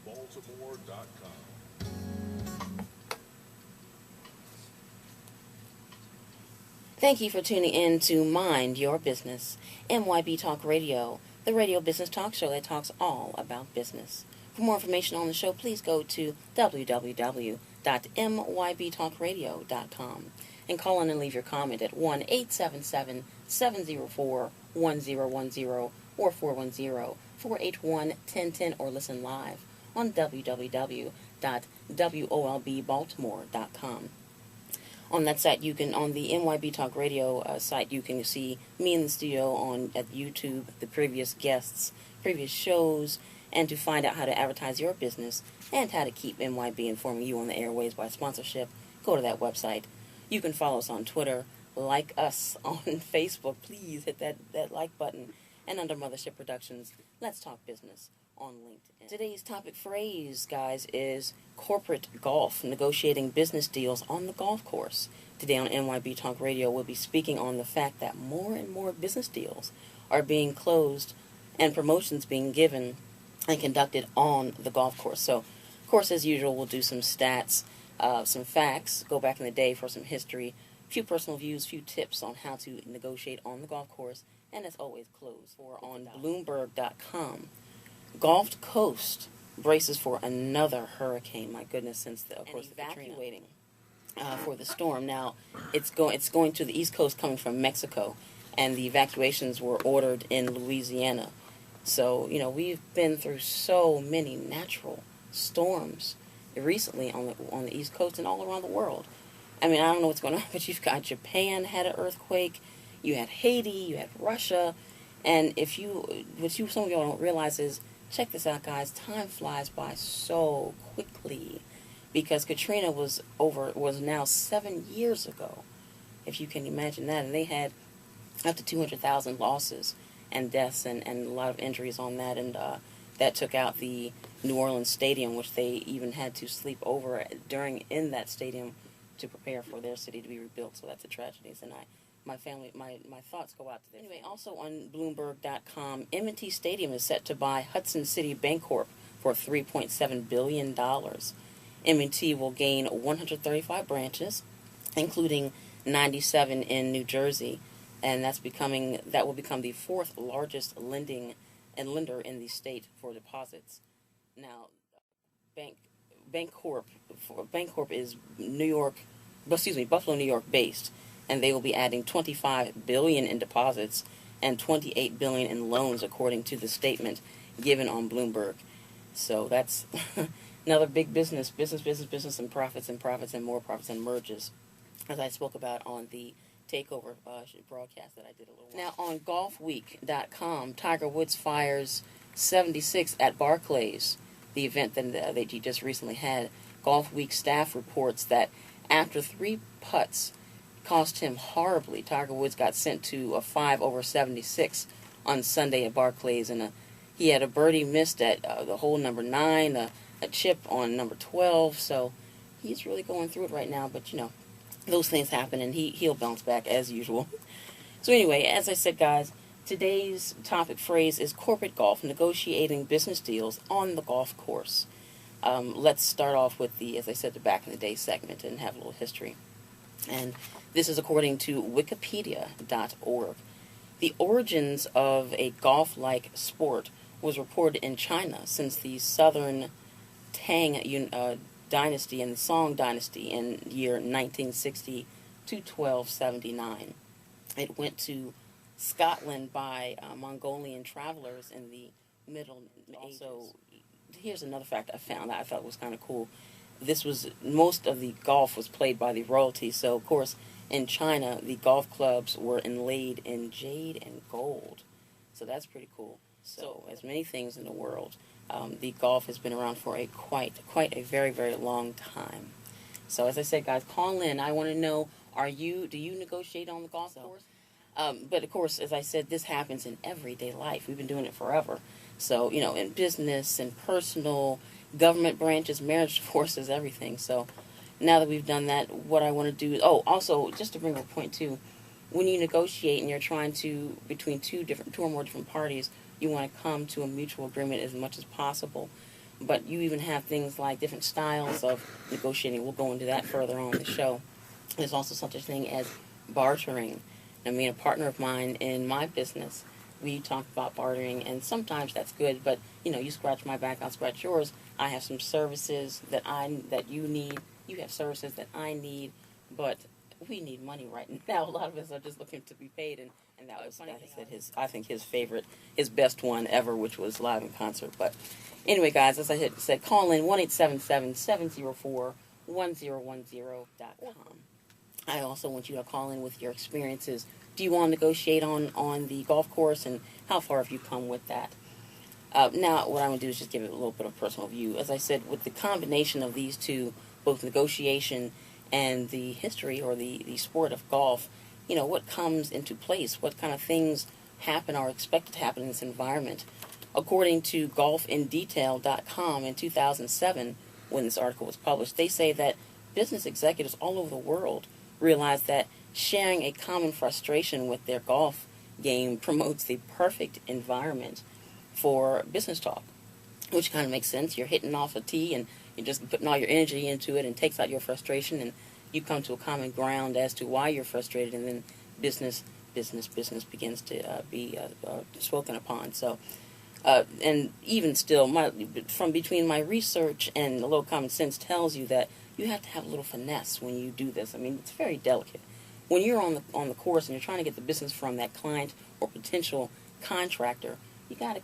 MYBBaltimore.com. Thank you for tuning in to Mind Your Business, MYB Talk Radio, the radio business talk show that talks all about business. For more information on the show, please go to www.mybtalkradio.com and call in and leave your comment at 1-877-704-1010 or 410-481-1010 or listen live on www.wolbbaltimore.com. On that site, you can, on the MYB Talk Radio site, you can see me in the studio at YouTube, the previous guests, previous shows, and to find out how to advertise your business and how to keep MYB informing you on the airways by sponsorship, go to that website. You can follow us on Twitter, like us on Facebook. Please hit that like button. And under Mothership Productions, let's talk business on LinkedIn. Today's topic phrase, guys, is corporate golf, negotiating business deals on the golf course. Today on MYB Talk Radio, we'll be speaking on the fact that more and more business deals are being closed and promotions being given and conducted on the golf course. So, of course, as usual, we'll do some stats, some facts, go back in the day for some history, a few personal views, a few tips on how to negotiate on the golf course, and as always, close for on Bloomberg.com. Gulf Coast braces for another hurricane. My goodness, since of course evacuating for the storm. Now it's going to the East Coast, coming from Mexico, and the evacuations were ordered in Louisiana. So we've been through so many natural storms recently on the East Coast and all around the world. I mean, I don't know what's going on, but you've got Japan had an earthquake, you had Haiti, you had Russia, and some of y'all don't realize is, check this out, guys. Time flies by so quickly because Katrina was now 7 years ago, if you can imagine that. And they had up to 200,000 losses and deaths and a lot of injuries on that. And that took out the New Orleans stadium, which they even had to sleep over in that stadium to prepare for their city to be rebuilt. So that's a tragedy. And my thoughts go out to them. Anyway, also on Bloomberg.com, M&T Stadium is set to buy Hudson City Bancorp for $3.7 billion. M&T will gain 135 branches, including 97 in New Jersey, and that will become the fourth largest lender in the state for deposits. Now, Bancorp is Buffalo, New York based, and they will be adding $25 billion in deposits and $28 billion in loans, according to the statement given on Bloomberg. So that's another big business, and profits, and more profits, and merges, as I spoke about on the takeover broadcast that I did a little while. Now on GolfWeek.com, Tiger Woods fires 76 at Barclays, the event that they just recently had. Golf Week staff reports that after 3 putts cost him horribly, Tiger Woods got sent to a 5 over 76 on Sunday at Barclays, and he had a birdie missed at the hole number 9, a chip on number 12, so he's really going through it right now, but those things happen, and he'll bounce back as usual. So anyway, as I said, guys, today's topic phrase is corporate golf, negotiating business deals on the golf course. Let's start off with the back in the day segment and have a little history. And this is according to Wikipedia.org. The origins of a golf-like sport was reported in China since the Southern Tang dynasty and the Song dynasty in year 1960 to 1279. It went to Scotland by Mongolian travelers in the Middle Ages. Also, here's another fact I found that I thought was kind of cool. Most of the golf was played by the royalty, so of course in China the golf clubs were inlaid in jade and gold, so that's pretty cool. So as many things in the world, the golf has been around for quite a very, very long time. So as I said, guys, call in. I want to know, do you negotiate on the golf course? But of course, as I said, this happens in everyday life. We've been doing it forever. So, in business and personal, government branches, marriage, divorces, everything. So now that we've done that, what I want to do is, also, just to bring up a point too, when you negotiate and you're trying to, between two or more different parties, you want to come to a mutual agreement as much as possible. But you even have things like different styles of negotiating. We'll go into that further on the show. There's also such a thing as bartering. I mean, a partner of mine in my business, we talk about bartering, and sometimes that's good, but, you scratch my back, I'll scratch yours. I have some services that you need. You have services that I need, but we need money right now. A lot of us are just looking to be paid, and that was funny. I think his best one ever, which was live in concert. But anyway, guys, as I said, call in 1-877-704-1010.com. I also want you to call in with your experiences. Do you want to negotiate on the golf course, and how far have you come with that? Now, what I'm going to do is just give it a little bit of personal view. As I said, with the combination of these two, both negotiation and the history or the sport of golf, what comes into place, what kind of things happen or are expected to happen in this environment. According to golfindetail.com in 2007, when this article was published, they say that business executives all over the world realize that sharing a common frustration with their golf game promotes the perfect environment for business talk, which kind of makes sense. You're hitting off a tee and you're just putting all your energy into it and takes out your frustration, and you come to a common ground as to why you're frustrated, and then business begins to be spoken upon. So, and even still, from between my research and a little common sense tells you that you have to have a little finesse when you do this. I mean, it's very delicate. When you're on the course and you're trying to get the business from that client or potential contractor, you got to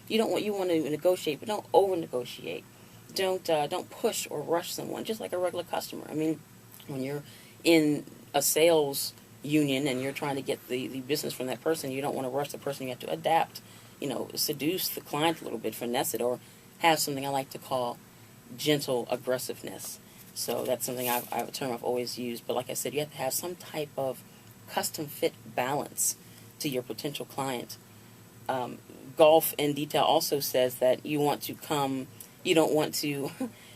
you want to negotiate, but don't over negotiate. Don't push or rush someone, just like a regular customer. I mean, when you're in a sales union and you're trying to get the business from that person, you don't want to rush the person. You have to adapt, seduce the client a little bit, finesse it, or have something I like to call gentle aggressiveness. So that's something I have a term I've always used. But like I said, you have to have some type of custom fit balance to your potential client. Golf in Detail also says that you don't want to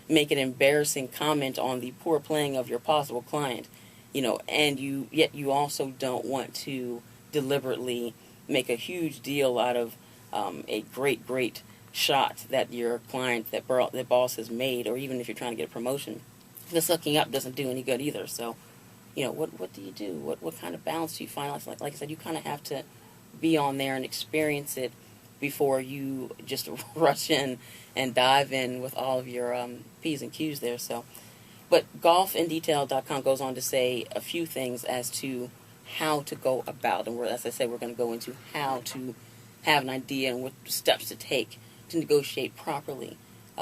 make an embarrassing comment on the poor playing of your possible client, and yet you also don't want to deliberately make a huge deal out of a great shot that your client, that boss has made, or even if you're trying to get a promotion. The sucking up doesn't do any good either. So, what do you do? What kind of balance do you find? Like I said, you kind of have to be on there and experience it before you just rush in and dive in with all of your P's and Q's there. So, but golfindetail.com goes on to say a few things as to how to go about, and as I said, we're going to go into how to have an idea and what steps to take to negotiate properly,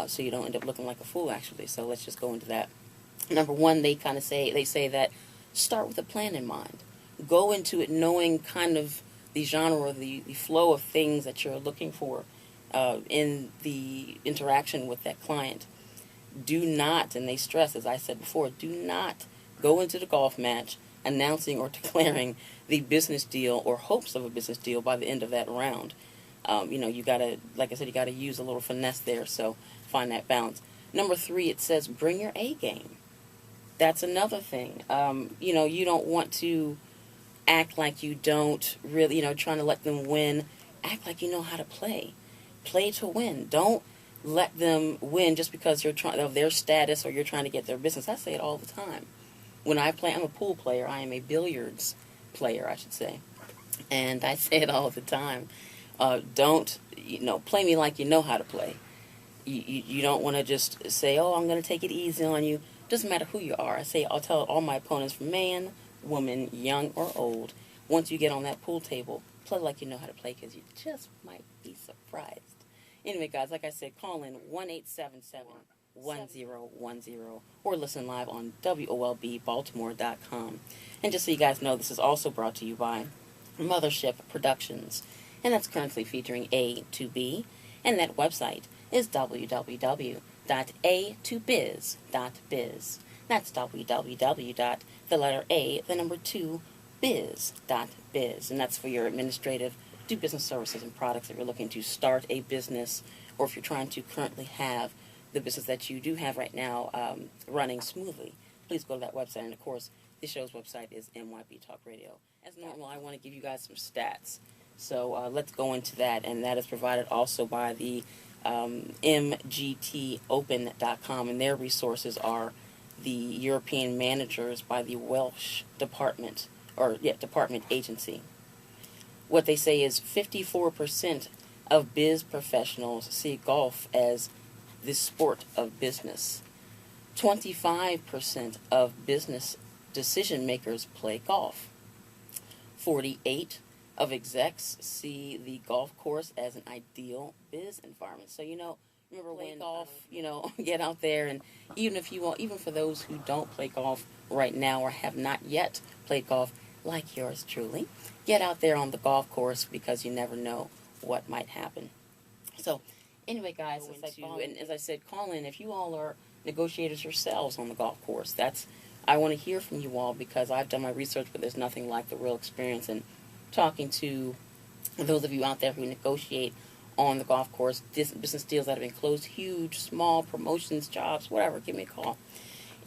so you don't end up looking like a fool, actually. So let's just go into that. Number one, they say that start with a plan in mind. Go into it knowing kind of the genre or the flow of things that you're looking for in the interaction with that client. Do not, and they stress, as I said before, do not go into the golf match announcing or declaring the business deal or hopes of a business deal by the end of that round. You gotta, like I said, you gotta use a little finesse there, so find that balance. Number 3, it says bring your A game. That's another thing. You don't want to act like you don't really, trying to let them win. Act like you know how to play. Play to win. Don't let them win just because you're trying of their status or you're trying to get their business. I say it all the time. When I play, I'm a pool player. I am a billiards player, I should say. And I say it all the time. Don't, play me like you know how to play. You don't want to just say, oh, I'm going to take it easy on you. Doesn't matter who you are. I'll tell all my opponents, man, woman, young or old, once you get on that pool table, play like you know how to play, because you just might be surprised. Anyway, guys, like I said, call in 1-877-1010 or listen live on WOLBbaltimore.com. And just so you guys know, this is also brought to you by Mothership Productions, and that's currently featuring A to B, and that website is www.a2biz.biz. That's www.2biz.biz, and that's for your administrative, do business services and products if you're looking to start a business, or if you're trying to currently have the business that you do have right now running smoothly. Please go to that website, and of course, this show's website is MYB Talk Radio. As normal, I want to give you guys some stats. So let's go into that, and that is provided also by the mgtopen.com, and their resources are the European managers by the Welsh Department, Department Agency. What they say is 54% of biz professionals see golf as the sport of business. 25% of business decision makers play golf. 48 of execs see the golf course as an ideal biz environment. So, remember when golf, get out there, and even for those who don't play golf right now or have not yet played golf, like yours truly, get out there on the golf course, because you never know what might happen. So, anyway, guys, as I said, call in if you all are negotiators yourselves on the golf course. I want to hear from you all, because I've done my research, but there's nothing like the real experience. And talking to those of you out there who negotiate on the golf course, business deals that have been closed, huge, small, promotions, jobs, whatever, give me a call.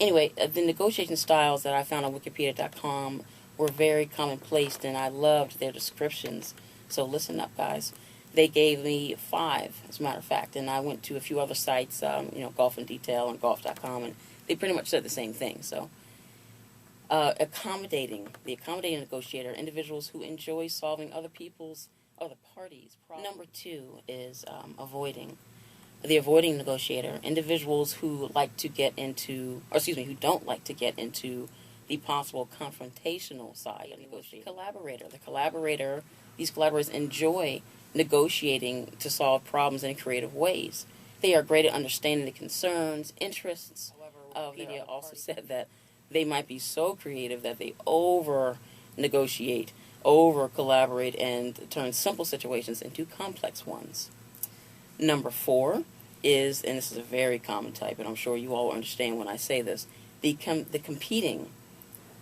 Anyway, the negotiation styles that I found on Wikipedia.com were very commonplace, and I loved their descriptions. So listen up, guys. They gave me 5, as a matter of fact, and I went to a few other sites, Golf in Detail and Golf.com, and they pretty much said the same thing. So, the accommodating negotiator, individuals who enjoy solving other parties' problems. Number 2 is avoiding. The avoiding negotiator, individuals who don't like to get into the possible confrontational side of negotiating. These collaborators enjoy negotiating to solve problems in creative ways. They are great at understanding the concerns, interests. However, Wikipedia also said that they might be so creative that they over-negotiate, over-collaborate, and turn simple situations into complex ones. Number 4 is, and this is a very common type, and I'm sure you all understand when I say this, the competing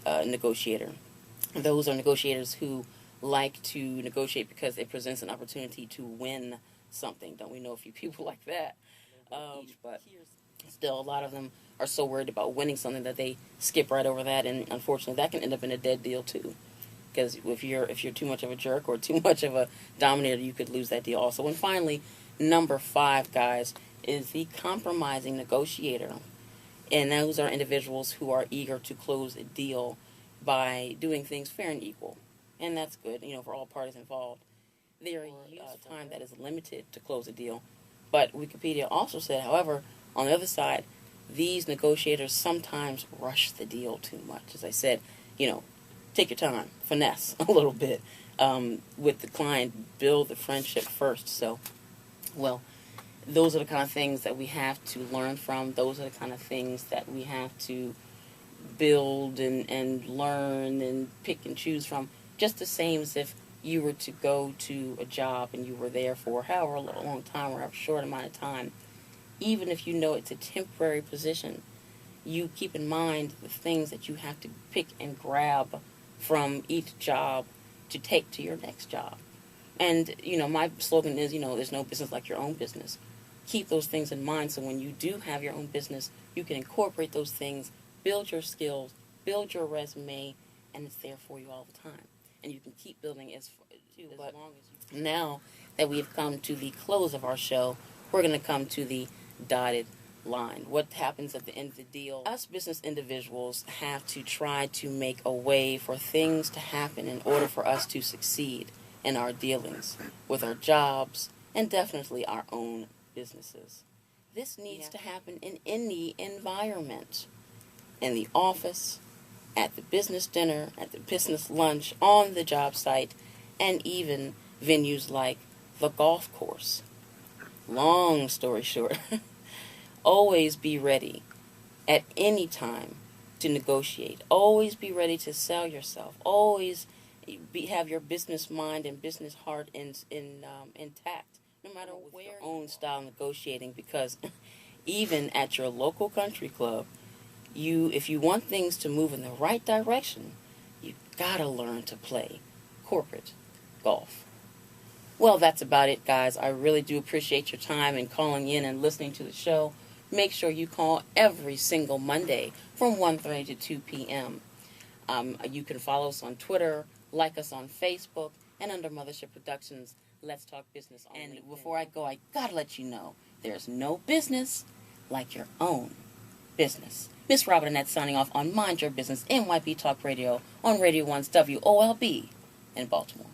negotiator. Those are negotiators who like to negotiate because it presents an opportunity to win something. Don't we know a few people like that? But still, a lot of them are so worried about winning something that they skip right over that, and unfortunately, that can end up in a dead deal too. Because if you're too much of a jerk or too much of a dominator, you could lose that deal also. And finally, number 5, guys, is the compromising negotiator. And those are individuals who are eager to close a deal by doing things fair and equal. And that's good, for all parties involved. There is time that is limited to close a deal. But Wikipedia also said, however, on the other side, these negotiators sometimes rush the deal too much. As I said, take your time, finesse a little bit with the client, build the friendship first. So, those are the kind of things that we have to learn from. Those are the kind of things that we have to build and learn and pick and choose from. Just the same as if you were to go to a job and you were there for however long time or however short amount of time. Even if you know it's a temporary position, you keep in mind the things that you have to pick and grab from each job to take to your next job. And, my slogan is, there's no business like your own business. Keep those things in mind so when you do have your own business, you can incorporate those things, build your skills, build your resume, and it's there for you all the time. And you can keep building as long as you can. Now that we've come to the close of our show, we're going to come to the dotted line. What happens at the end of the deal? Us business individuals have to try to make a way for things to happen in order for us to succeed in our dealings with our jobs and definitely our own businesses. This needs to happen in any environment. In the office, at the business dinner, at the business lunch, on the job site, and even venues like the golf course. Long story short, always be ready at any time to negotiate. Always be ready to sell yourself. Always have your business mind and business heart intact, no matter where. Your own style negotiating, because even at your local country club, if you want things to move in the right direction, you gotta learn to play corporate golf. Well, that's about it, guys. I really do appreciate your time and calling in and listening to the show. Make sure you call every single Monday from 1:30 to 2 p.m. You can follow us on Twitter, like us on Facebook, and under Mothership Productions, Let's Talk Business on LinkedIn. And before I go, I gotta let you know, there's no business like your own business. Miss Robin-Annette signing off on Mind Your Business, MYB Talk Radio on Radio 1's WOLB in Baltimore.